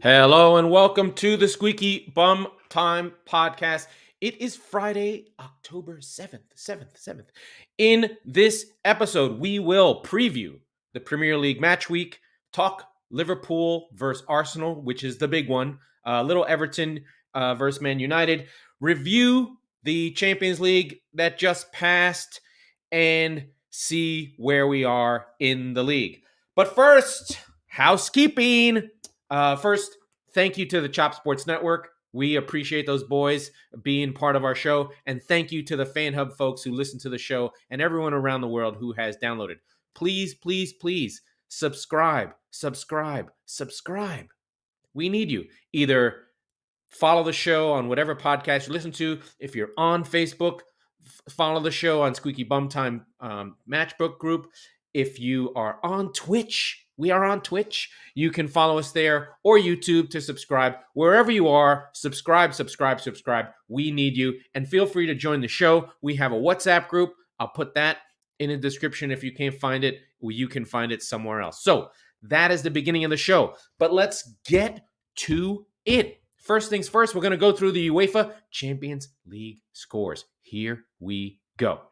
Hello and welcome to the Squeaky Bum Time podcast. It is Friday, October 7th. In this episode, we will preview the Premier League match week, talk Liverpool versus Arsenal, which is the big one, little Everton versus Man United, review the Champions League that just passed, and see where we are in the league. But first, housekeeping. First, thank you to the Chop Sports Network. We appreciate those boys being part of our show. And thank you to the Fan Hub folks who listen to the show and everyone around the world who has downloaded. Please, please, please subscribe. We need you. Either follow the show on whatever podcast you listen to. If you're on Facebook, follow the show on Squeaky Bum Time Matchbook group. If you are on Twitch, we are on Twitch. You can follow us there or YouTube to subscribe. Wherever you are, subscribe. We need you. And feel free to join the show. We have a WhatsApp group. I'll put that in the description. If you can't find it, you can find it somewhere else. So that is the beginning of the show. But let's get to it. First things first, we're going to go through the UEFA Champions League scores. Here we go.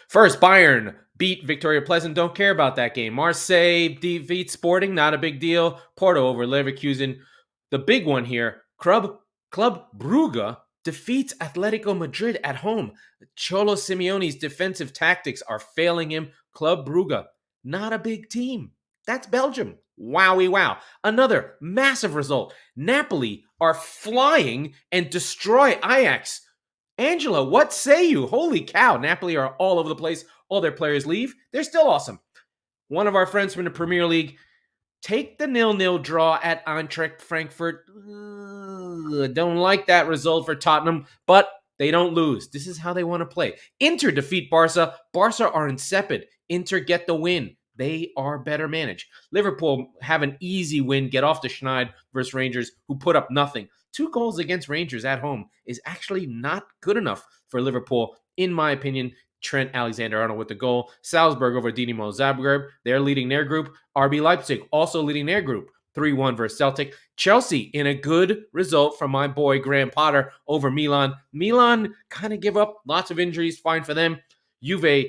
First, Bayern beat Victoria Pleasant. Don't care about that game. Marseille defeats Sporting. Not a big deal. Porto over Leverkusen. The big one here, Club Brugge defeats Atletico Madrid at home. Cholo Simeone's defensive tactics are failing him. Club Brugge, not a big team. That's Belgium. Wowie wow. Another massive result. Napoli are flying and destroy Ajax. Angela, what say you? Holy cow. Napoli are all over the place. All their players leave. They're still awesome. One of our friends from the Premier League, take the 0-0 draw at Eintracht Frankfurt. Don't like that result for Tottenham, but they don't lose. This is how they want to play. Inter defeat Barca. Barca are insipid. Inter get the win. They are better managed. Liverpool have an easy win, get off the schneid versus Rangers, who put up nothing. 2 goals against Rangers at home is actually not good enough for Liverpool, in my opinion. Trent Alexander-Arnold with the goal. Salzburg over Dinamo Zagreb. They're leading their group. RB Leipzig also leading their group. 3-1 versus Celtic. Chelsea in a good result from my boy Graham Potter over Milan. Milan kind of give up. Lots of injuries. Fine for them. Juve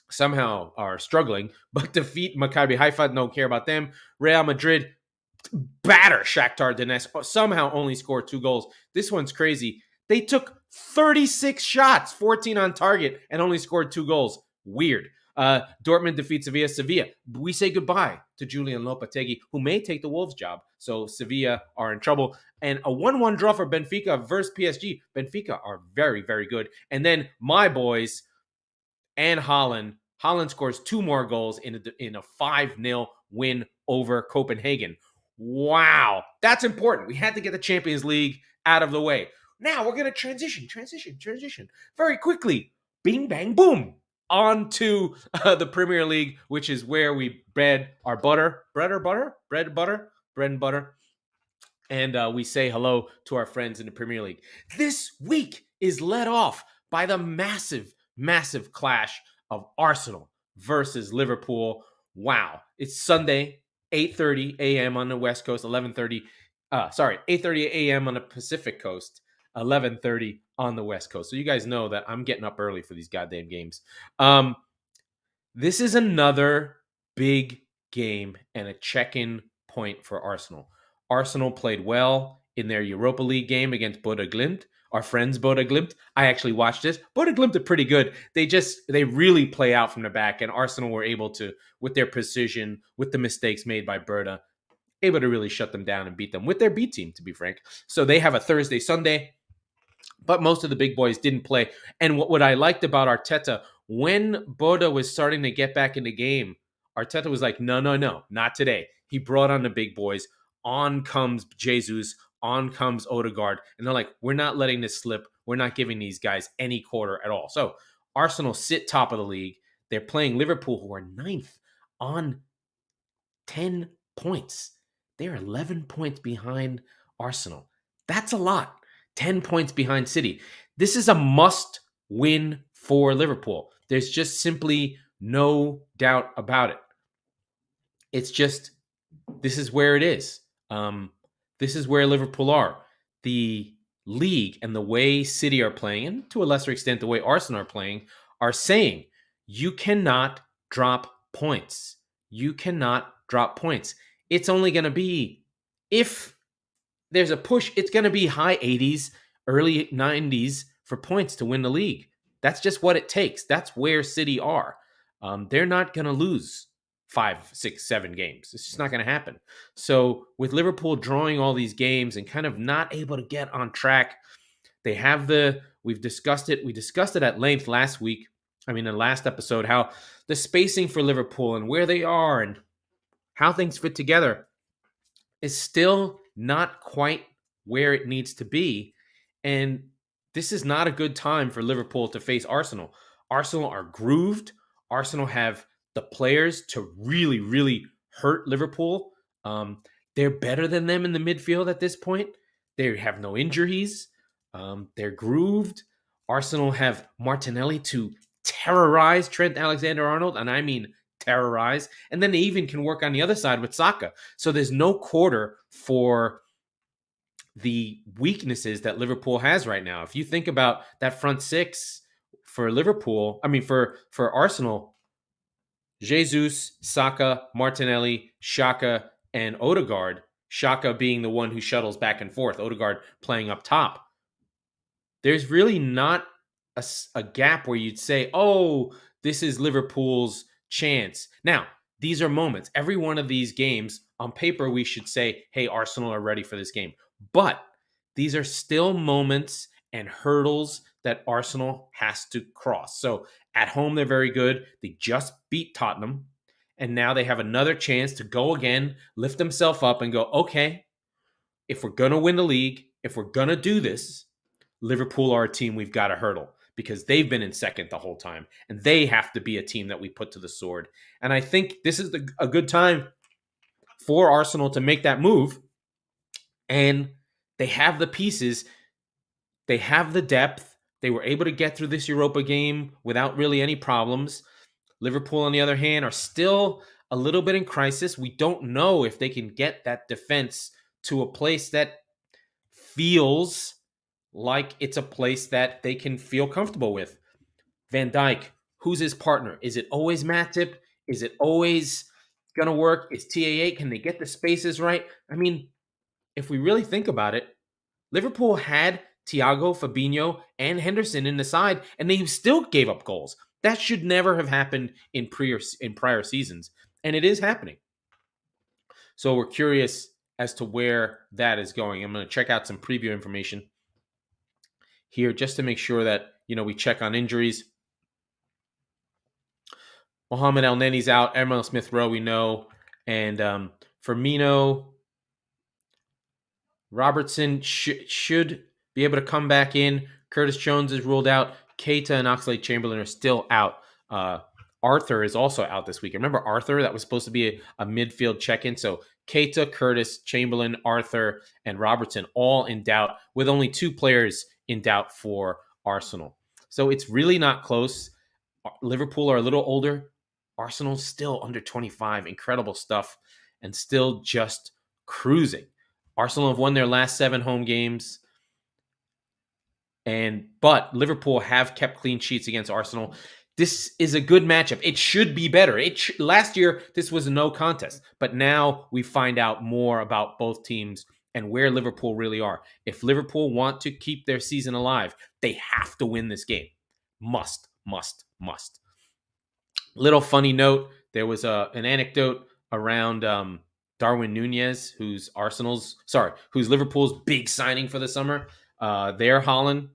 somehow are struggling, but defeat Maccabi Haifa. Don't care about them. Real Madrid batter Shakhtar Donetsk. Somehow only scored 2 goals. This one's crazy. They took 36 shots, 14 on target, and only scored 2 goals. Weird. Dortmund defeats Sevilla. Sevilla, we say goodbye to Julian Lopetegui, who may take the Wolves job. So Sevilla are in trouble. And a 1-1 draw for Benfica versus PSG. Benfica are very, very good. And then my boys and Haaland. Haaland scores 2 more goals in a 5-0 win over Copenhagen. Wow. That's important. We had to get the Champions League out of the way. Now we're going to transition very quickly. Bing, bang, boom. On to the Premier League, which is where we bread and butter. And we say hello to our friends in the Premier League. This week is led off by the massive clash of Arsenal versus Liverpool. Wow. It's Sunday, 8:30 a.m. on the West Coast, 8:30 a.m. on the Pacific Coast, 11:30 on the West Coast. So you guys know that I'm getting up early for these goddamn games. This is another big game and a check-in point for Arsenal. Arsenal played well in their Europa League game against Bodo Glimt. Our friends Bodo Glimt. I actually watched this. Bodo Glimt are pretty good. They really play out from the back, and Arsenal were able to, with their precision, with the mistakes made by Berta, able to really shut them down and beat them with their B team, to be frank. So they have a Thursday, Sunday, but most of the big boys didn't play. And what I liked about Arteta, when Bodo was starting to get back in the game, Arteta was like, no, not today. He brought on the big boys. On comes Jesus. On comes Odegaard. And they're like, we're not letting this slip. We're not giving these guys any quarter at all. So Arsenal sit top of the league. They're playing Liverpool, who are 9th on 10 points. They're 11 points behind Arsenal. That's a lot. 10 points behind City. This is a must-win for Liverpool. There's just simply no doubt about it. It's just, this is where it is. This is where Liverpool are. The league and the way City are playing, and to a lesser extent the way Arsenal are playing, are saying you cannot drop points. You cannot drop points. It's only going to be, if there's a push, it's going to be high 80s, early 90s for points to win the league. That's just what it takes. That's where City are. They're not going to lose 5, 6, 7 games. It's just not going to happen. So with Liverpool drawing all these games and kind of not able to get on track, they have we've discussed it. We discussed it at length last week. I mean, in the last episode, how the spacing for Liverpool and where they are and how things fit together is still not quite where it needs to be. And this is not a good time for Liverpool to face Arsenal. Arsenal are grooved. Arsenal have the players to really, really hurt Liverpool. They're better than them in the midfield at this point. They have no injuries. They're grooved. Arsenal have Martinelli to terrorize Trent Alexander-Arnold, and I mean terrorize. And then they even can work on the other side with Saka. So there's no quarter for the weaknesses that Liverpool has right now. If you think about that front six for Liverpool, I mean for Arsenal, Jesus, Saka, Martinelli, Xhaka, and Odegaard. Xhaka being the one who shuttles back and forth, Odegaard playing up top. There's really not a gap where you'd say, oh, this is Liverpool's chance. Now, these are moments. Every one of these games, on paper, we should say, hey, Arsenal are ready for this game. But these are still moments and hurdles that Arsenal has to cross. So at home, they're very good. They just beat Tottenham. And now they have another chance to go again, lift themselves up and go, okay, if we're going to win the league, if we're going to do this, Liverpool are a team we've got to hurdle, because they've been in second the whole time, and they have to be a team that we put to the sword. And I think this is a good time for Arsenal to make that move. And they have the pieces. They have the depth. They were able to get through this Europa game without really any problems. Liverpool, on the other hand, are still a little bit in crisis. We don't know if they can get that defense to a place that feels like it's a place that they can feel comfortable with. Van Dijk, who's his partner? Is it always Matip? Is it always going to work? Is TAA? Can they get the spaces right? I mean, if we really think about it, Liverpool had Thiago, Fabinho, and Henderson in the side, and they still gave up goals. That should never have happened in prior seasons, and it is happening. So we're curious as to where that is going. I'm going to check out some preview information here just to make sure that, we check on injuries. Mohamed El-Neni's out. Emile Smith-Rowe, we know. And Firmino, Robertson should be able to come back in. Curtis Jones is ruled out. Keita and Oxlade-Chamberlain are still out. Arthur is also out this week. Remember Arthur? That was supposed to be a midfield check-in. So Keita, Curtis, Chamberlain, Arthur, and Robertson all in doubt, with only 2 players in doubt for Arsenal. So it's really not close. Liverpool are a little older. Arsenal's still under 25. Incredible stuff. And still just cruising. Arsenal have won their last 7 home games. But Liverpool have kept clean sheets against Arsenal. This is a good matchup. It should be better. Last year, this was a no contest. But now we find out more about both teams and where Liverpool really are. If Liverpool want to keep their season alive, they have to win this game. Must. Little funny note, there was an anecdote around Darwin Nunez, who's Liverpool's big signing for the summer. Not their Haaland,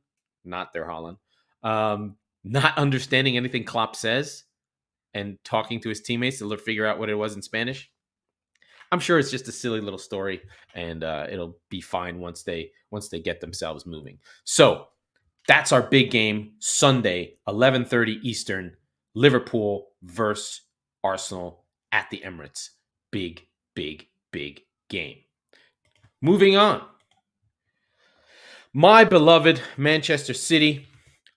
not understanding anything Klopp says and talking to his teammates to figure out what it was in Spanish. I'm sure it's just a silly little story, and it'll be fine once they get themselves moving. So that's our big game, Sunday, 11:30 Eastern, Liverpool versus Arsenal at the Emirates. Big game. Moving on. My beloved Manchester City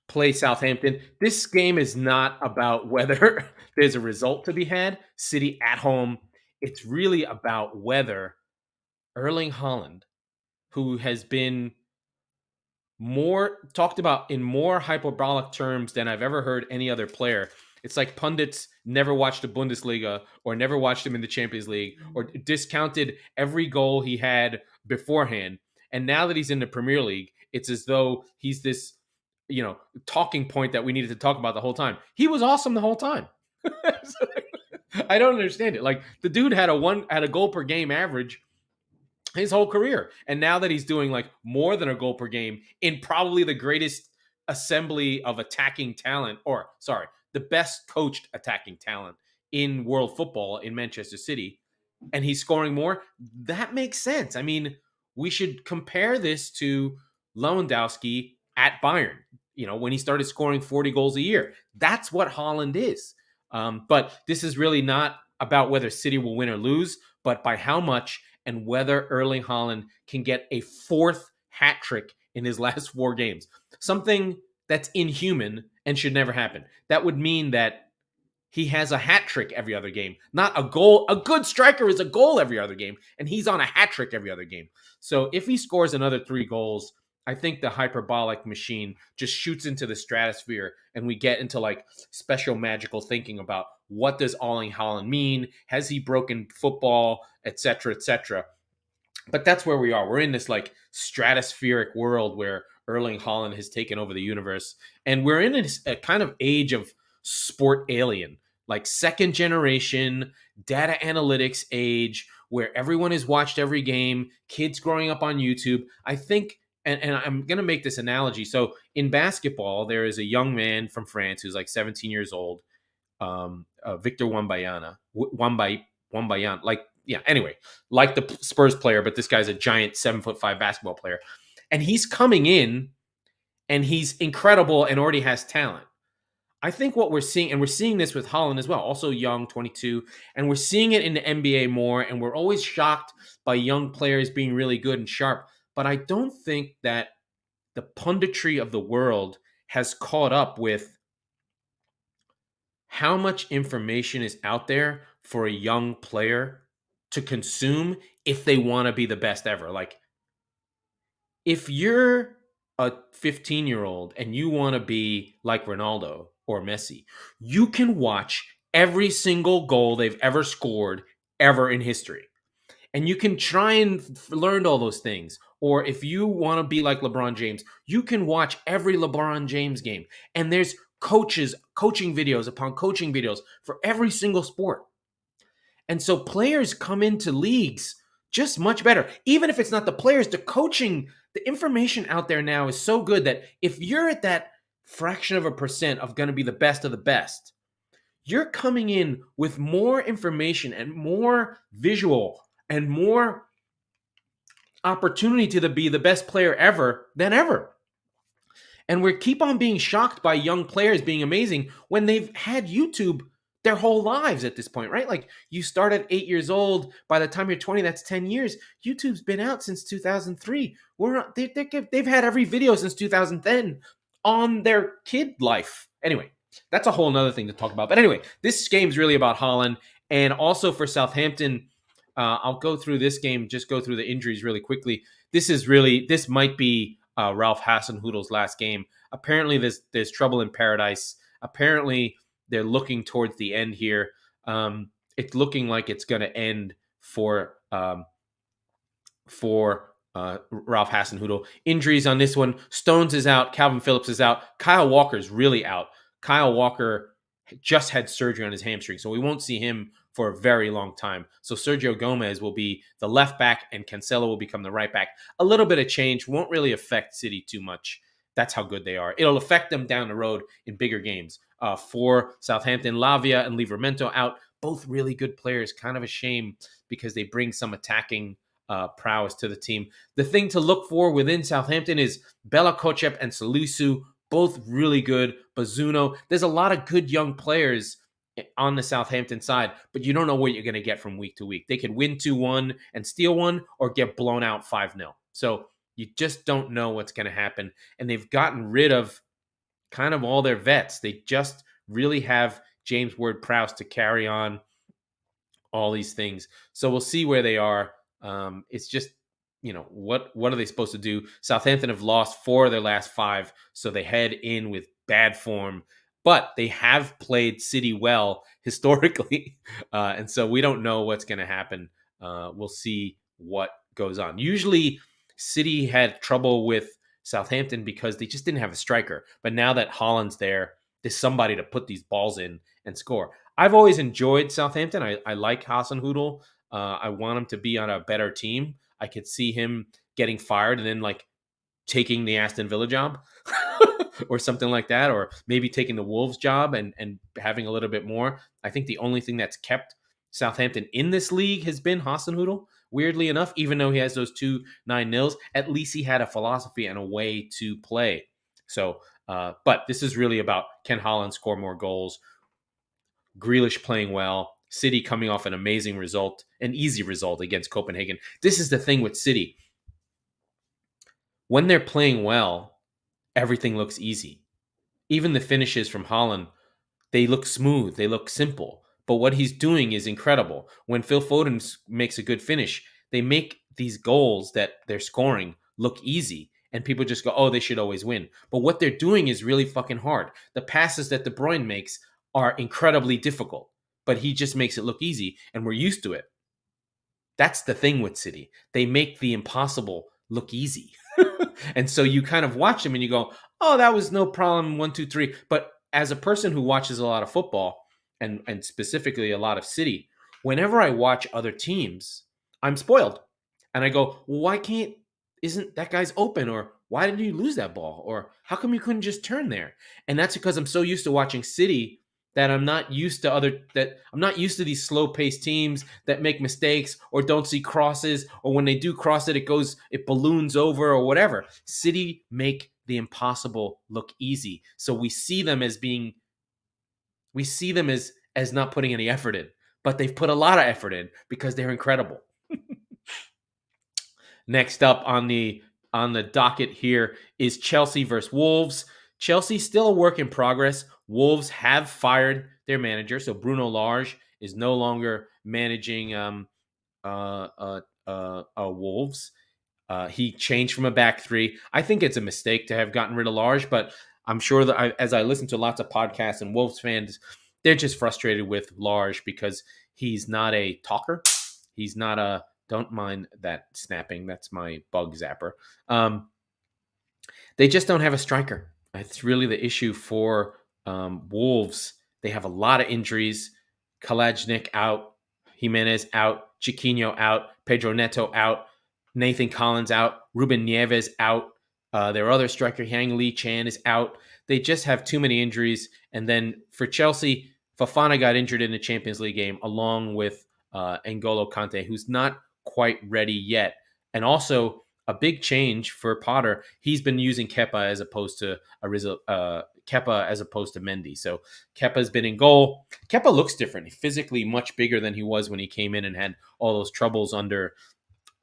play Southampton. This game is not about whether there's a result to be had. City at home. It's really about whether Erling Haaland, who has been more talked about in more hyperbolic terms than I've ever heard any other player. It's like pundits never watched the Bundesliga or never watched him in the Champions League or discounted every goal he had beforehand. And now that he's in the Premier League, it's as though he's this, talking point that we needed to talk about the whole time. He was awesome the whole time. I don't understand it. Like the dude had a goal per game average his whole career. And now that he's doing like more than a goal per game in probably the greatest assembly of attacking talent, or sorry, the best coached attacking talent in world football in Manchester City, and he's scoring more, that makes sense. I mean, we should compare this to Lewandowski at Bayern, when he started scoring 40 goals a year. That's what Haaland is. But this is really not about whether City will win or lose, but by how much and whether Erling Haaland can get a fourth hat trick in his last 4 games. Something that's inhuman and should never happen. That would mean that he has a hat trick every other game, not a goal. A good striker is a goal every other game, and he's on a hat trick every other game. So if he scores another 3 goals, I think the hyperbolic machine just shoots into the stratosphere, and we get into like special magical thinking about what does Erling Haaland mean? Has he broken football, etc., etc. But that's where we are. We're in this like stratospheric world where Erling Haaland has taken over the universe, and we're in a kind of age of sport alien, like second generation data analytics age, where everyone has watched every game, kids growing up on YouTube. I think, and I'm going to make this analogy. So in basketball, there is a young man from France who's like 17 years old, Victor Wembanyama, anyway, like the Spurs player, but this guy's a giant 7'5" basketball player. And he's coming in and he's incredible and already has talent. I think what we're seeing, and we're seeing this with Haaland as well, also young, 22, and we're seeing it in the NBA more, and we're always shocked by young players being really good and sharp. But I don't think that the punditry of the world has caught up with how much information is out there for a young player to consume if they want to be the best ever. Like, if you're a 15-year-old and you want to be like Ronaldo or Messi, you can watch every single goal they've ever scored ever in history. And you can try and learn all those things. Or if you want to be like LeBron James, you can watch every LeBron James game. And there's coaching videos upon coaching videos for every single sport. And so players come into leagues just much better. Even if it's not the players, the coaching, the information out there now is so good that if you're at that fraction of a percent of going to be the best of the best, you're coming in with more information and more visual and more opportunity to be the best player ever than ever. And we keep on being shocked by young players being amazing when they've had YouTube their whole lives at this point, right? Like you start at 8 years old. By the time you're 20, that's 10 years. YouTube's been out since 2003. They've had every video since 2010 on their kid life. Anyway, that's a whole nother thing to talk about. But anyway, this game's really about Haaland. And also for Southampton, I'll go through this game, just go through the injuries really quickly. This might be Ralph Hasenhüttl's last game. Apparently there's trouble in paradise. Apparently they're looking towards the end here. It's looking like it's going to end for Ralph Hasenhüttl. Injuries on this one. Stones is out. Calvin Phillips is out. Kyle Walker's really out. Kyle Walker just had surgery on his hamstring, so we won't see him for a very long time. So Sergio Gomez will be the left back and Cancelo will become the right back. A little bit of change won't really affect City too much. That's how good they are. It'll affect them down the road in bigger games. For Southampton, Lavia and Livramento out. Both really good players. Kind of a shame because they bring some attacking prowess to the team. The thing to look for within Southampton is Bella Kotchep and Salisu. Both really good. Bazzuno. There's a lot of good young players on the Southampton side, but you don't know what you're going to get from week to week. They could win 2-1 and steal one or get blown out 5-0. So you just don't know what's going to happen. And they've gotten rid of kind of all their vets. They just really have James Ward-Prowse to carry on all these things. So we'll see where they are. It's just, what are they supposed to do? Southampton have lost 4 of their last 5, so they head in with bad form. But they have played City well historically, and so we don't know what's going to happen. We'll see what goes on. Usually, City had trouble with Southampton because they just didn't have a striker. But now that Haaland's there, there's somebody to put these balls in and score. I've always enjoyed Southampton. I like Hasenhüttl. I want him to be on a better team. I could see him getting fired and then like taking the Aston Villa job or something like that, or maybe taking the Wolves job and having a little bit more. I think the only thing that's kept Southampton in this league has been Hasenhüttl. Weirdly enough, even though he has those 2 9-0s, at least he had a philosophy and a way to play. So, but this is really about, can Haaland score more goals? Grealish playing well. City coming off an amazing result, an easy result against Copenhagen. This is the thing with City. When they're playing well, everything looks easy. Even the finishes from Haaland, they look smooth, they look simple. But what he's doing is incredible. When Phil Foden makes a good finish, they make these goals that they're scoring look easy. And people just go, oh, they should always win. But what they're doing is really fucking hard. The passes that De Bruyne makes are incredibly difficult, but he just makes it look easy, and we're used to it. That's the thing with City. They make the impossible look easy. And so you kind of watch them and you go, oh, that was no problem, 1, 2, 3. But as a person who watches a lot of football, and specifically a lot of City, whenever I watch other teams, I'm spoiled. And I go, well, isn't that guy's open? Or why did you lose that ball? Or how come you couldn't just turn there? And that's because I'm so used to watching City that I'm not used to these slow-paced teams that make mistakes or don't see crosses, or when they do cross it, it balloons over or whatever. City make the impossible look easy. So we see them as not putting any effort in, but they've put a lot of effort in because they're incredible. Next up on the docket here is Chelsea versus Wolves. Chelsea still a work in progress. Wolves have fired their manager, so Bruno Lage is no longer managing Wolves. He changed from a back 3. I think it's a mistake to have gotten rid of Lage, but I'm sure that as I listen to lots of podcasts and Wolves fans, they're just frustrated with Lage because he's not a talker. He's not a, don't mind that snapping. That's my bug zapper. They just don't have a striker. It's really the issue for Wolves. They have a lot of injuries. Kalajnik out. Jimenez out. Chiquinho out. Pedro Neto out. Nathan Collins out. Ruben Nieves out. Their other striker, Yang Lee Chan, is out. They just have too many injuries. And then for Chelsea, Fofana got injured in the Champions League game along with N'Golo Kante, who's not quite ready yet. And also a big change for Potter. He's been using Kepa as opposed to Mendy. So Kepa's been in goal. Kepa looks different. He's physically much bigger than he was when he came in and had all those troubles under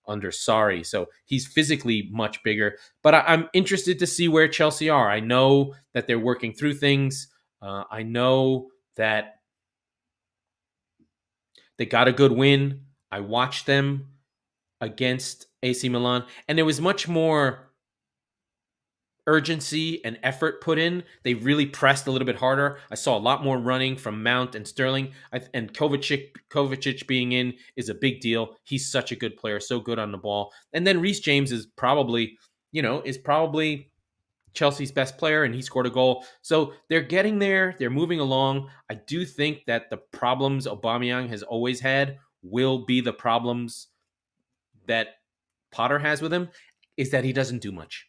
Sarri. So he's physically much bigger. But I'm interested to see where Chelsea are. I know that they're working through things. I know that they got a good win. I watched them against AC Milan, and there was much more urgency and effort put in. They really pressed a little bit harder. I saw a lot more running from Mount and Sterling, and Kovacic being in is a big deal. He's such a good player, so good on the ball. And then Reece James is probably Chelsea's best player, and he scored a goal. So they're getting there. They're moving along. I do think that the problems Aubameyang has always had will be the problems that Potter has with him, is that he doesn't do much.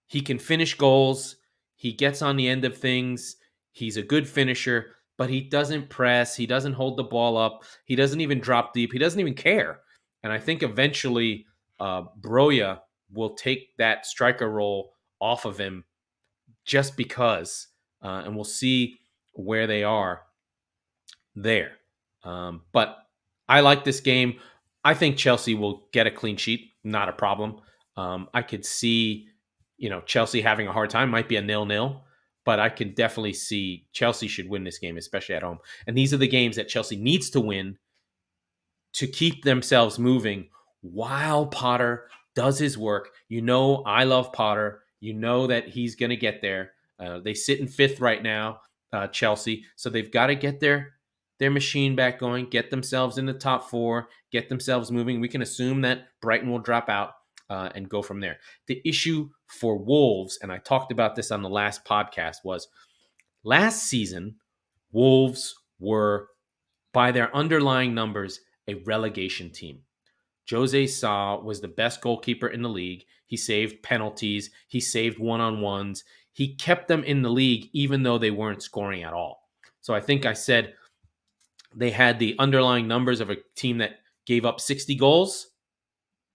He can finish goals. He gets on the end of things. He's a good finisher, but he doesn't press. He doesn't hold the ball up. He doesn't even drop deep. He doesn't even care. And I think eventually Broja will take that striker role off of him just because, and we'll see where they are there. But I like this game. I think Chelsea will get a clean sheet. Not a problem. I could see, Chelsea having a hard time. Might be a 0-0, but I can definitely see Chelsea should win this game, especially at home. And these are the games that Chelsea needs to win to keep themselves moving while Potter does his work. You know, I love Potter. You know that he's going to get there. They sit in fifth right now, Chelsea. So they've got to get their machine back going, get themselves in the top four, get themselves moving. We can assume that Brighton will drop out and go from there. The issue for Wolves, and I talked about this on the last podcast, was last season, Wolves were, by their underlying numbers, a relegation team. Jose Sa was the best goalkeeper in the league. He saved penalties. He saved one-on-ones. He kept them in the league even though they weren't scoring at all. So I think I said they had the underlying numbers of a team that gave up 60 goals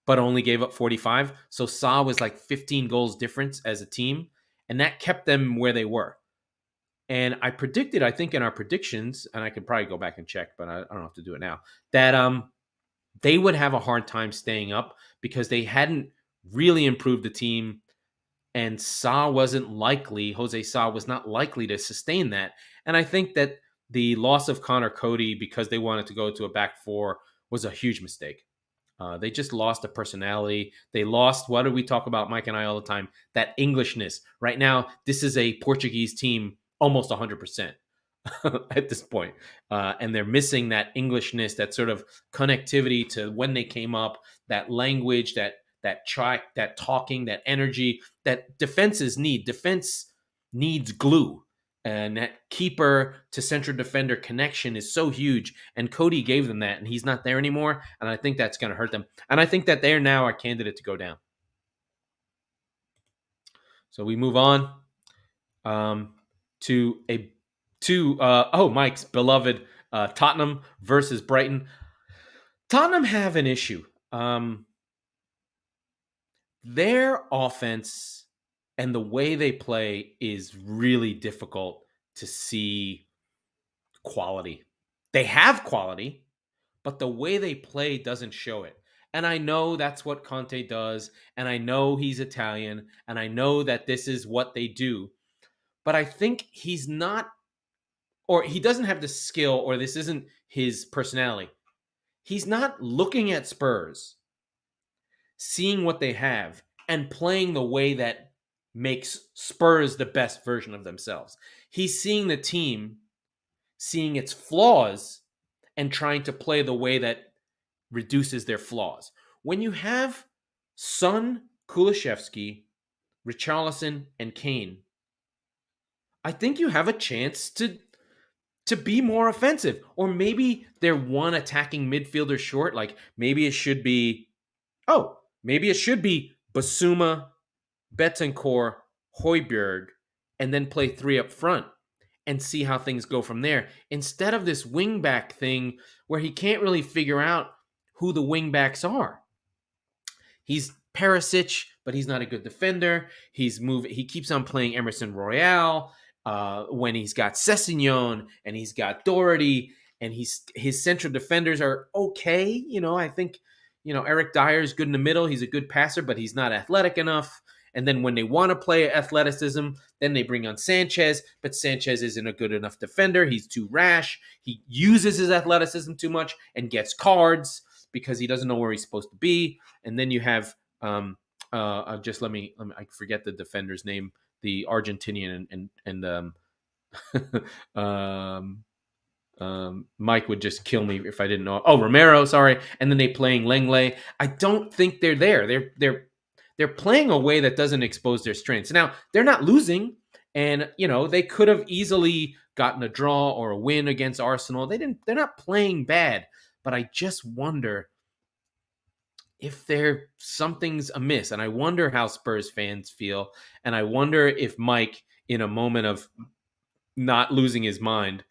but only gave up 45. So Sa was like 15 goals difference as a team, and that kept them where they were. And I predicted, I think in our predictions, and I could probably go back and check, but I don't have to do it now, that they would have a hard time staying up because they hadn't really improved the team, and Jose Sa was not likely to sustain that. And I think that the loss of Connor Cody because they wanted to go to a back four was a huge mistake. They just lost a personality. They lost, what do we talk about, Mike and I, all the time? That Englishness. Right now, this is a Portuguese team almost 100% at this point. And they're missing that Englishness, that sort of connectivity to when they came up, that language, that talking, that energy that defenses need. Defense needs glue. And that keeper to central defender connection is so huge. And Cody gave them that, and he's not there anymore. And I think that's going to hurt them. And I think that they're now a candidate to go down. So we move on to Mike's beloved Tottenham versus Brighton. Tottenham have an issue. Their offense and the way they play is really difficult to see quality. They have quality, but the way they play doesn't show it. And I know that's what Conte does, and I know he's Italian, and I know that this is what they do. But I think he's not, or he doesn't have the skill, or this isn't his personality. He's not looking at Spurs, seeing what they have, and playing the way that makes Spurs the best version of themselves. He's seeing the team, seeing its flaws, and trying to play the way that reduces their flaws. When you have Son, Kulusevski, Richarlison, and Kane, I think you have a chance to be more offensive. Or maybe they're one attacking midfielder short. Like maybe it should be Basuma, Betancourt, Højbjerg, and then play three up front and see how things go from there. Instead of this wingback thing where he can't really figure out who the wingbacks are. He's Perisic, but he's not a good defender. He keeps on playing Emerson Royale when he's got Sessegnon and he's got Doherty, and his central defenders are okay. I think Eric Dyer's good in the middle. He's a good passer, but he's not athletic enough. And then when they want to play athleticism, then they bring on Sanchez, but Sanchez isn't a good enough defender. He's too rash. He uses his athleticism too much and gets cards because he doesn't know where he's supposed to be. And then you have just let me I forget the defender's name, the Argentinian, and Mike would just kill me if I didn't know. Oh, Romero, sorry. And then they playing Lenglet. I don't think they're there. They're playing a way that doesn't expose their strengths. Now, they're not losing, and they could have easily gotten a draw or a win against Arsenal. They're not playing bad, but I just wonder if something's amiss. And I wonder how Spurs fans feel, and I wonder if Mike, in a moment of not losing his mind,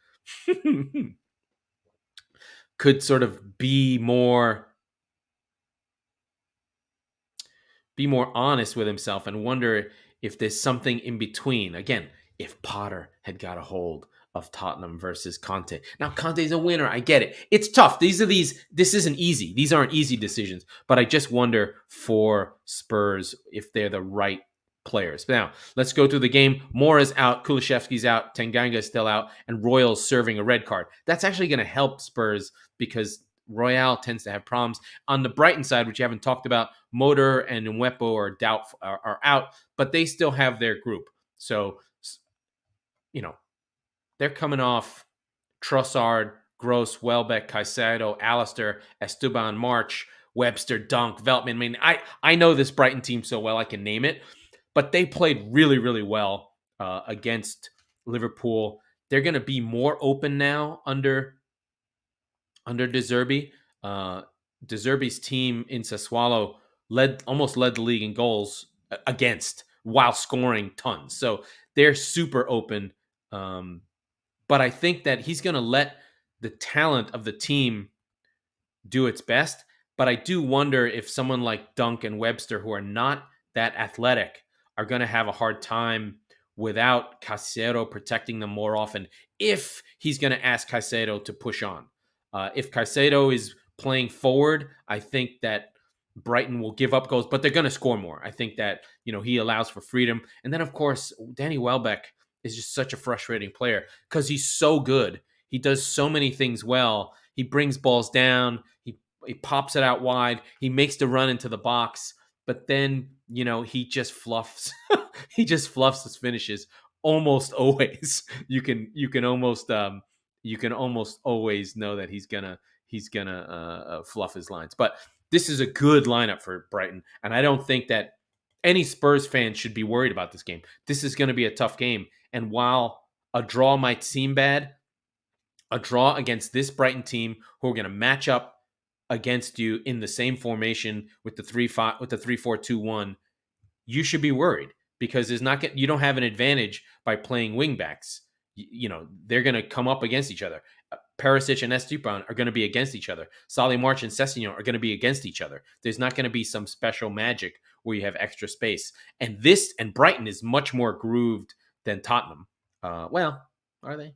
could sort of be more honest with himself and wonder if there's something in between. Again, if Potter had got a hold of Tottenham versus Conte. Now, Conte's a winner. I get it. It's tough. This isn't easy. These aren't easy decisions. But I just wonder for Spurs if they're the right players. Now, let's go through the game. Mora's out. Kulusevski's out. Tanganga is still out. And Royal's serving a red card. That's actually going to help Spurs because Royale tends to have problems. On the Brighton side, which you haven't talked about, Motor and Mwepo are out, but they still have their group. So, they're coming off Trossard, Gross, Welbeck, Caicedo, Alistair, Esteban, March, Webster, Dunk, Veltman. I mean, I know this Brighton team so well I can name it, but they played really, really well against Liverpool. They're going to be more open now under De Zerbi. De Zerbi's team in Sassuolo almost led the league in goals against while scoring tons. So they're super open. But I think that he's going to let the talent of the team do its best. But I do wonder if someone like Dunk and Webster, who are not that athletic, are going to have a hard time without Caicedo protecting them more often if he's going to ask Caicedo to push on. If Caicedo is playing forward, I think that Brighton will give up goals, but they're going to score more. I think that, he allows for freedom. And then, of course, Danny Welbeck is just such a frustrating player because he's so good. He does so many things well. He brings balls down. He pops it out wide. He makes the run into the box. But then, he just fluffs. He just fluffs his finishes almost always. You can almost always know that he's gonna fluff his lines. But this is a good lineup for Brighton, and I don't think that any Spurs fan should be worried about this game. This is going to be a tough game, and while a draw might seem bad, a draw against this Brighton team who are going to match up against you in the same formation with the 3-4-2-1, you should be worried because you don't have an advantage by playing wingbacks. They're going to come up against each other. Perisic and Esteban are going to be against each other. Solly March and Sessegnon are going to be against each other. There's not going to be some special magic where you have extra space. And Brighton is much more grooved than Tottenham. Well, are they?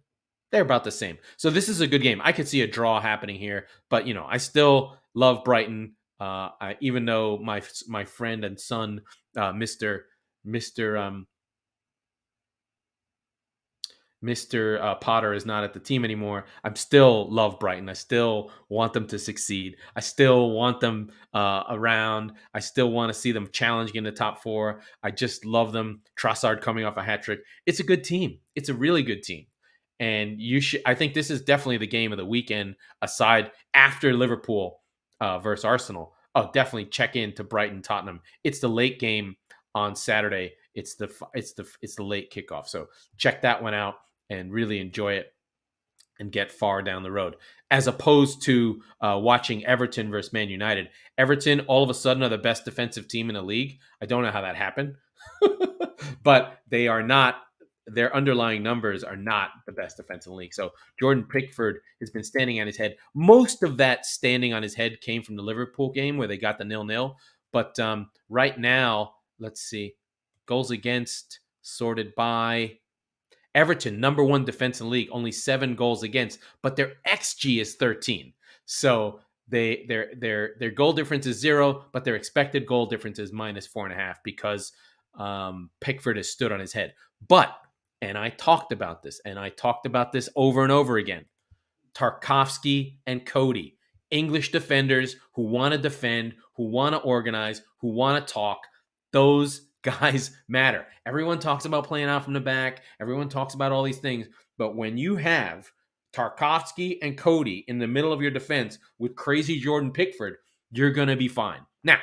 They're about the same. So this is a good game. I could see a draw happening here, but I still love Brighton. Even though my friend and son, Mr. Potter is not at the team anymore, I still love Brighton. I still want them to succeed. I still want them around. I still want to see them challenging in the top four. I just love them. Trossard coming off a hat trick. It's a good team. It's a really good team. And I think this is definitely the game of the weekend aside after Liverpool versus Arsenal. Oh, definitely check in to Brighton Tottenham. It's the late game on Saturday. It's the late kickoff. So check that one out and really enjoy it and get far down the road. As opposed to watching Everton versus Man United. Everton all of a sudden are the best defensive team in the league. I don't know how that happened. But they are not. Their underlying numbers are not the best defense in the league. So Jordan Pickford has been standing on his head. Most of that standing on his head came from the Liverpool game where they got the 0-0. But right now, let's see. Goals against sorted by Everton, number one defense in the league, only 7 goals against, but their XG is 13. So their goal difference is 0, but their expected goal difference is -4.5 because Pickford has stood on his head. But and I talked about this over and over again. Tarkowski and Cody, English defenders who want to defend, who want to organize, who want to talk. Those guys matter. Everyone talks about playing out from the back. Everyone talks about all these things. But when you have Tarkowski and Cody in the middle of your defense with crazy Jordan Pickford, you're going to be fine. Now,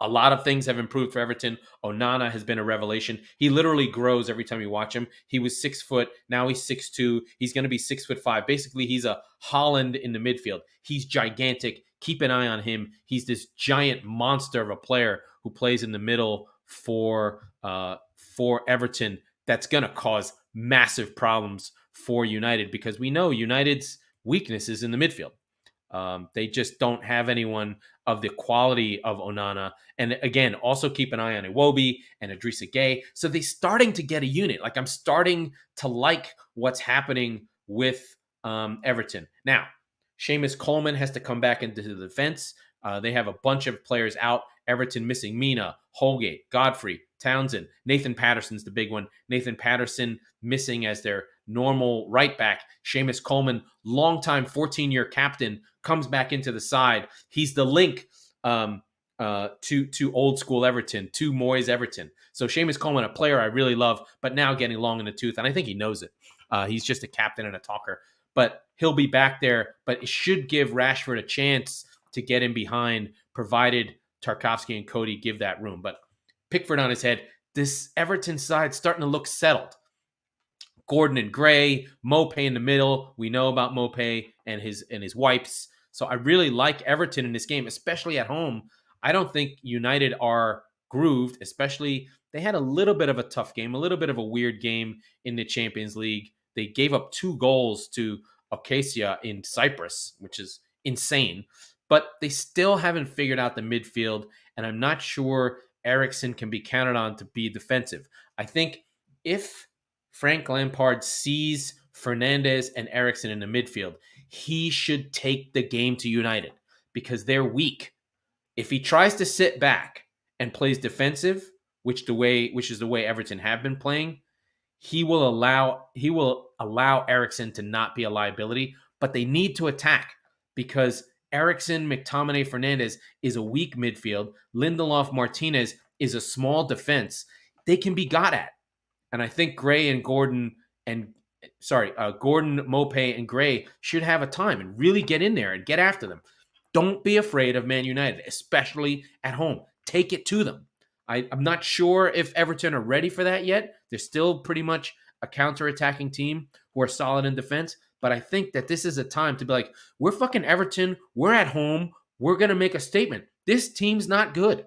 a lot of things have improved for Everton. Onana has been a revelation. He literally grows every time you watch him. He was 6 foot. Now he's 6'2". He's going to be 6'5". Basically, he's a Haaland in the midfield. He's gigantic. Keep an eye on him. He's this giant monster of a player who plays in the middle for Everton. That's going to cause massive problems for United because we know United's weakness is in the midfield. They just don't have anyone of the quality of Onana. And again, also keep an eye on Iwobi and Idrissa Gueye. So they're starting to get a unit. Like I'm starting to like what's happening with Everton. Now, Seamus Coleman has to come back into the defense. They have a bunch of players out. Everton missing Mina, Holgate, Godfrey, Townsend. Nathan Patterson's the big one. Nathan Patterson missing as their normal right back. Seamus Coleman, longtime 14-year captain, comes back into the side. He's the link to old school Everton, to Moyes Everton. So Seamus Coleman, a player I really love, but now getting long in the tooth, and I think he knows it. He's just a captain and a talker, but he'll be back there. But it should give Rashford a chance to get in behind, provided Tarkowski and Cody give that room. But Pickford on his head, this Everton side starting to look settled. Gordon and Gray, Mopé in the middle. We know about Mopé and his wipes. So I really like Everton in this game, especially at home. I don't think United are grooved, especially they had a little bit of a tough game, a little bit of a weird game in the Champions League. They gave up 2 goals to Acacia in Cyprus, which is insane. But they still haven't figured out the midfield, and I'm not sure Eriksen can be counted on to be defensive. I think if Frank Lampard sees Fernandes and Eriksen in the midfield, he should take the game to United because they're weak. If he tries to sit back and plays defensive, which is the way Everton have been playing, he will allow Eriksen to not be a liability, but they need to attack because Eriksen, McTominay, Fernandes is a weak midfield. Lindelof, Martinez is a small defense. They can be got at. And I think Gordon, Mopé, and Gray should have a time and really get in there and get after them. Don't be afraid of Man United, especially at home. Take it to them. I'm not sure if Everton are ready for that yet. They're still pretty much a counter-attacking team who are solid in defense. But I think that this is a time to be like, we're fucking Everton. We're at home. We're going to make a statement. This team's not good.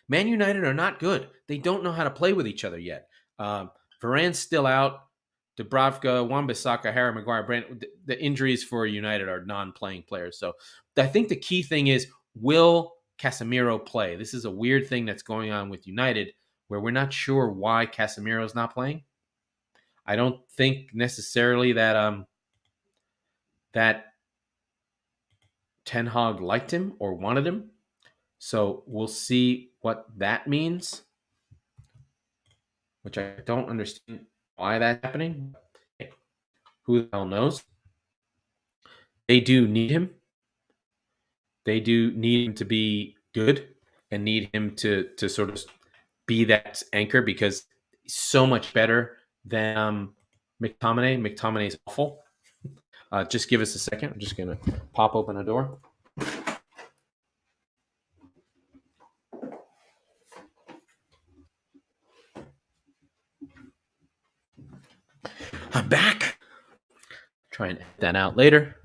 Man United are not good. They don't know how to play with each other yet. Varane's still out. Dubravka, Wan-Bissaka, Harry Maguire, Brand. The injuries for United are non-playing players. So I think the key thing is, will Casemiro play? This is a weird thing that's going on with United where we're not sure why Casemiro's not playing. I don't think necessarily that Ten Hag liked him or wanted him. So we'll see what that means, which I don't understand why that's happening. Who the hell knows? They do need him. They do need him to be good and need him to sort of be that anchor because he's so much better than McTominay. McTominay is awful. Just give us a second. I'm just going to pop open a door. I'm back. Try and edit that out later.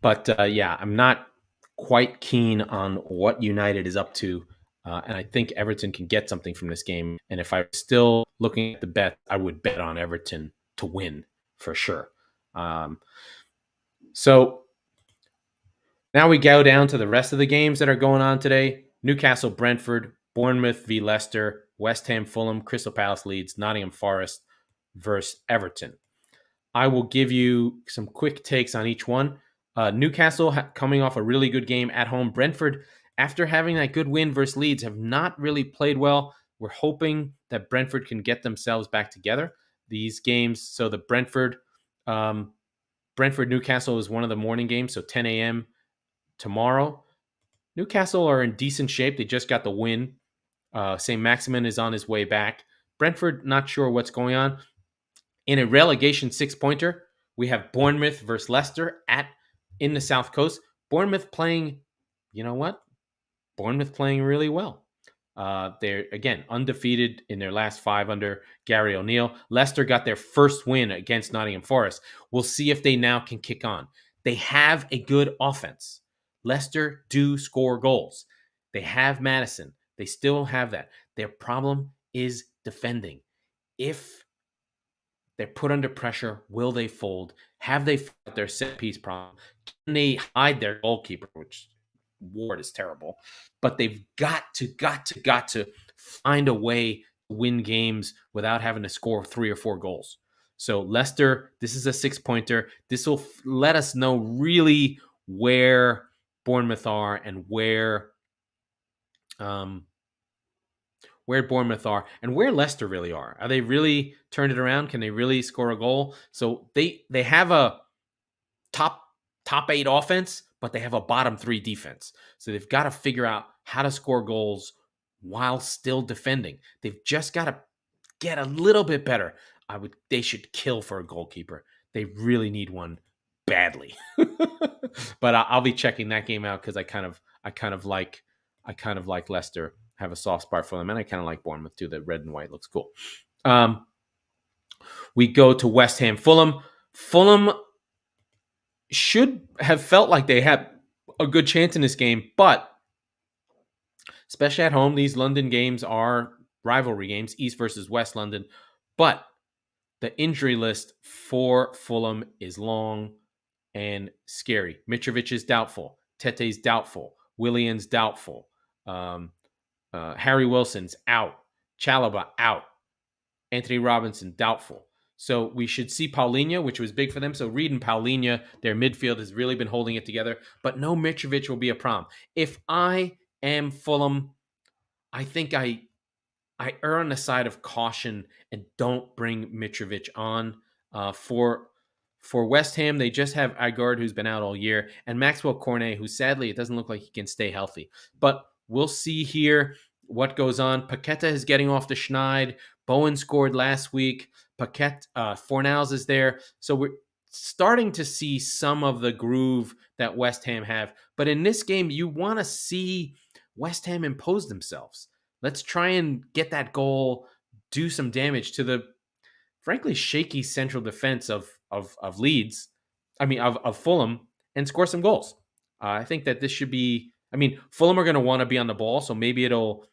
But yeah, I'm not quite keen on what United is up to. And I think Everton can get something from this game. And if I was still looking at the bet, I would bet on Everton to win for sure. So now we go down to the rest of the games that are going on today. Newcastle, Brentford, Bournemouth v Leicester, West Ham, Fulham, Crystal Palace, Leeds, Nottingham Forest versus Everton. I will give you some quick takes on each one. Newcastle coming off a really good game at home. Brentford, after having that good win versus Leeds, have not really played well. We're hoping that Brentford can get themselves back together. These games, so the Brentford-Newcastle is one of the morning games, so 10 a.m. tomorrow. Newcastle are in decent shape. They just got the win. St. Maximin is on his way back. Brentford, not sure what's going on. In a relegation 6-pointer, we have Bournemouth versus Leicester in the South Coast. Bournemouth playing, you know what? Bournemouth playing really well. They're, again, undefeated in their last 5 under Gary O'Neill. Leicester got their first win against Nottingham Forest. We'll see if they now can kick on. They have a good offense. Leicester do score goals. They have Maddison. They still have that. Their problem is defending. If they're put under pressure, will they fold? Have they fought their set-piece problem? Can they hide their goalkeeper, which Ward is terrible, but they've got to find a way to win games without having to score 3 or 4 goals. So Leicester, this is a 6-pointer. This will let us know really where Bournemouth are and where where Bournemouth are and where Leicester really are. Are they really turned it around? Can they really score a goal? So they have a top 8 offense, but they have a bottom 3 defense. So they've got to figure out how to score goals while still defending. They've just got to get a little bit better. They should kill for a goalkeeper. They really need one badly. But I'll be checking that game out because I kind of like Leicester. Have a soft spot for them, and I kind of like Bournemouth too. The red and white looks cool. We go to West Ham, Fulham. Fulham should have felt like they had a good chance in this game, but especially at home, these London games are rivalry games, East versus West London. But the injury list for Fulham is long and scary. Mitrovic is doubtful. Tete's doubtful. Willian's doubtful. Harry Wilson's out. Chalobah out. Anthony Robinson doubtful. So we should see Paulinho, which was big for them. So Reed and Paulinho, their midfield has really been holding it together. But no Mitrovic will be a problem. If I am Fulham, I think I err on the side of caution and don't bring Mitrovic on. For West Ham, they just have Agard, who's been out all year, and Maxwell Cornet, who sadly it doesn't look like he can stay healthy. But we'll see here what goes on. Paqueta is getting off the schneid. Bowen scored last week. Fornals is there. So we're starting to see some of the groove that West Ham have. But in this game, you want to see West Ham impose themselves. Let's try and get that goal, do some damage to the frankly shaky central defense of Leeds. Of Fulham, and score some goals. I think that this should be. Fulham are going to want to be on the ball, so maybe it'll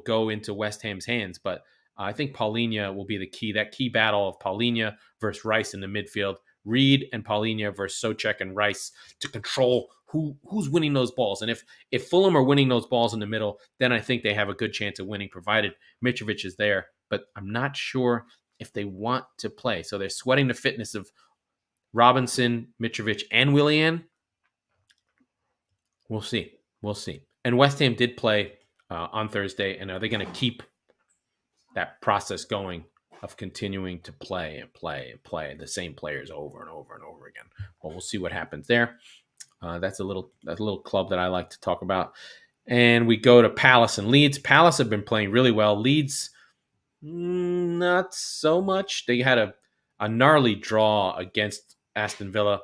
go into West Ham's hands. But I think Paulinho will be the key. That key battle of Paulinho versus Rice in the midfield. Reed and Paulinho versus Souček and Rice to control who's winning those balls. And if Fulham are winning those balls in the middle, then I think they have a good chance of winning, provided Mitrovic is there. But I'm not sure if they want to play. So they're sweating the fitness of Robinson, Mitrovic, and Willian. We'll see. And West Ham did play on Thursday, and are they going to keep that process going of continuing to play the same players over and over and over again? Well, we'll see what happens there. That's a little club that I like to talk about. And we go to Palace and Leeds. Palace have been playing really well. Leeds, not so much. They had a gnarly draw against Aston Villa,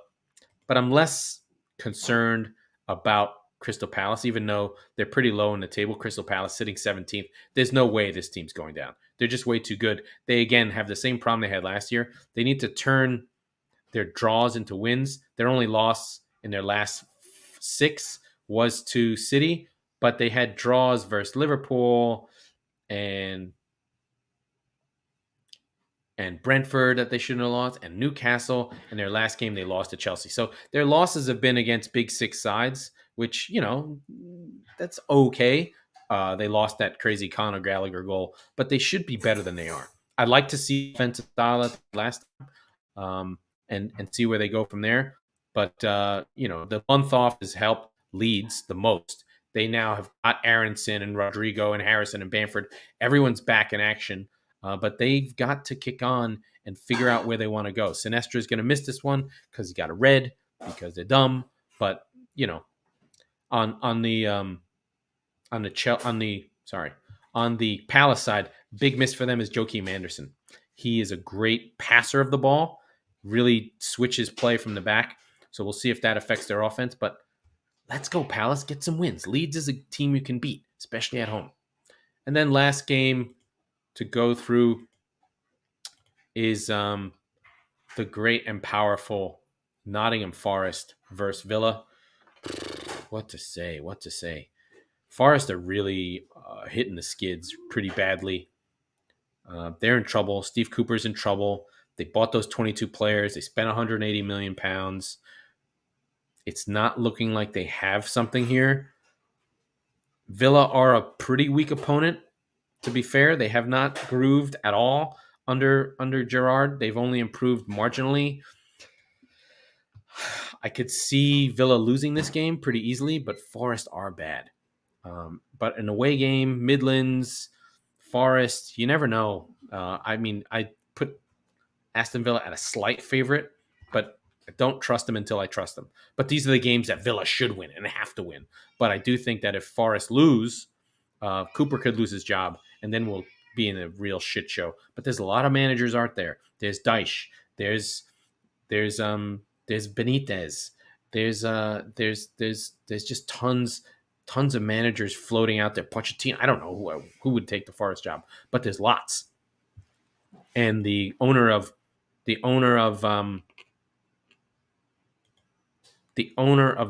but I'm less concerned about Crystal Palace, even though they're pretty low in the table. Crystal Palace sitting 17th. There's no way this team's going down. They're just way too good. They, again, have the same problem they had last year. They need to turn their draws into wins. Their only loss in their last 6 was to City, but they had draws versus Liverpool and Brentford that they shouldn't have lost, and Newcastle. In their last game, they lost to Chelsea. So their losses have been against Big Six sides, which, that's okay. They lost that crazy Conor Gallagher goal, but they should be better than they are. I'd like to see defensive style last time and see where they go from there. But, the month off has helped Leeds the most. They now have got Aronson and Rodrigo and Harrison and Bamford. Everyone's back in action. But they've got to kick on and figure out where they want to go. Sinestra is going to miss this one because he got a red because they're dumb. But on the Palace side, big miss for them is Joachim Anderson. He is a great passer of the ball, really switches play from the back. So we'll see if that affects their offense. But let's go, Palace, get some wins. Leeds is a team you can beat, especially at home. And then last game to go through is the great and powerful Nottingham Forest versus Villa. What to say? Forest are really hitting the skids pretty badly. They're in trouble. Steve Cooper's in trouble. They bought those 22 players. They spent £180 million. It's not looking like they have something here. Villa are a pretty weak opponent. To be fair, they have not grooved at all under Gerrard. They've only improved marginally. I could see Villa losing this game pretty easily, but Forest are bad. But an away game, Midlands, Forest, you never know. I mean, I put Aston Villa at a slight favorite, but I don't trust them until I trust them. But these are the games that Villa should win and have to win. But I do think that if Forest lose, Cooper could lose his job, and then we'll be in a real shit show. But there's a lot of managers out there. There's Dyche. There's Benitez. There's just tons of managers floating out there. Pochettino. I don't know who would take the Forest job, but there's lots. And the owner of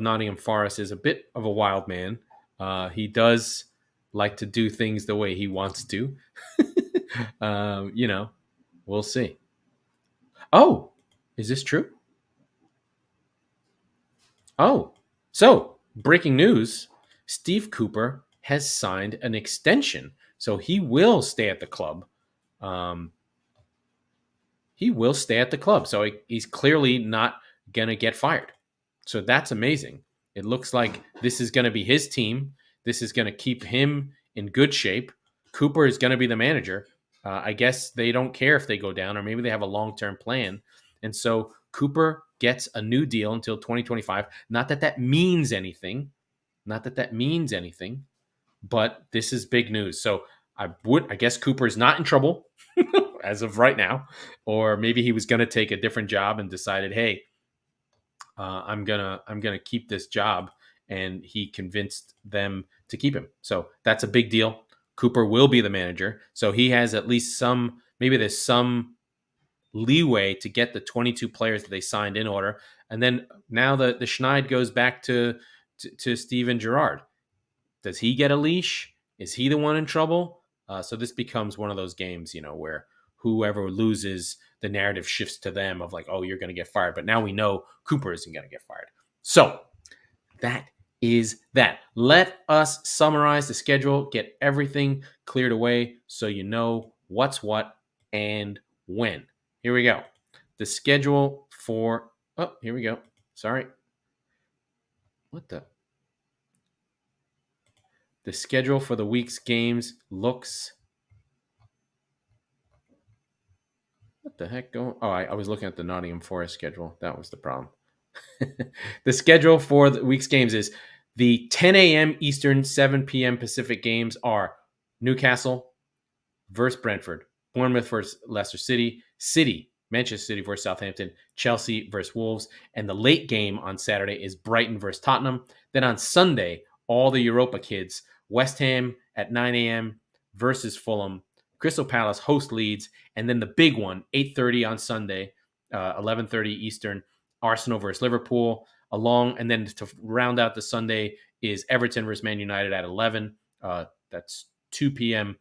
Nottingham Forest is a bit of a wild man. He does like to do things the way he wants to. We'll see. Oh, is this true? Oh, so breaking news: Steve Cooper has signed an extension, so he will stay at the club. He will stay at the club, so he's clearly not gonna get fired. So that's amazing. It looks like this is gonna be his team. This is gonna keep him in good shape. Cooper is gonna be the manager. I guess they don't care if they go down, or maybe they have a long-term plan. And so Cooper gets a new deal until 2025. Not that that means anything. But this is big news. So I guess Cooper is not in trouble as of right now, or maybe he was going to take a different job and decided, hey, I'm gonna keep this job, and he convinced them to keep him. So that's a big deal. Cooper will be the manager, so he has at least maybe there's some leeway to get the 22 players that they signed in order. And then now the Schneid goes back to Steven Gerrard. Does he get a leash? Is he the one in trouble? So this becomes one of those games, where whoever loses, the narrative shifts to them of like, oh, you're going to get fired. But now we know Cooper isn't going to get fired. So that is that. Let us summarize the schedule, get everything cleared away so you know what's what and when. Here we go. The schedule for... Oh, here we go. Sorry. What the... The schedule for the week's games looks... What the heck going... Oh, I was looking at the Nottingham Forest schedule. That was the problem. The schedule for the week's games is the 10 a.m. Eastern, 7 p.m. Pacific games are Newcastle versus Brentford, Bournemouth versus Leicester City, Manchester City versus Southampton, Chelsea versus Wolves, and the late game on Saturday is Brighton versus Tottenham. Then on Sunday, all the Europa kids, West Ham at 9 a.m. versus Fulham, Crystal Palace host Leeds, and then the big one, 8:30 on Sunday, 11:30 Eastern, Arsenal versus Liverpool. And then to round out the Sunday is Everton versus Man United at 11. That's 2 p.m.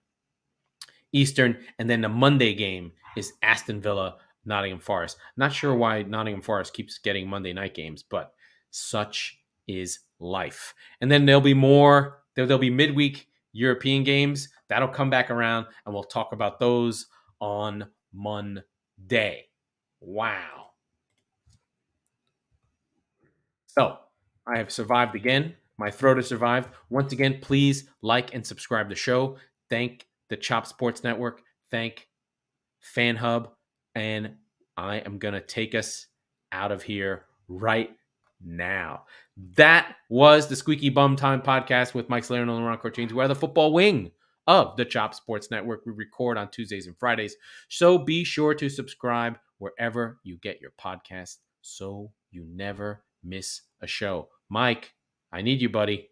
Eastern. And then the Monday game is Aston Villa, Nottingham Forest. Not sure why Nottingham Forest keeps getting Monday night games, but such is life. And then there'll be midweek European games. That'll come back around, and we'll talk about those on Monday. Wow. So I have survived again. My throat has survived. Once again, please like and subscribe to the show. Thank the Chop Sports Network. Thank FanHub. And I am going to take us out of here right now. That was the Squeaky Bum Time podcast with Mike Slater and Laurent Cortines. We're the football wing of the Chop Sports Network. We record on Tuesdays and Fridays. So be sure to subscribe wherever you get your podcast so you never miss a show. Mike, I need you, buddy.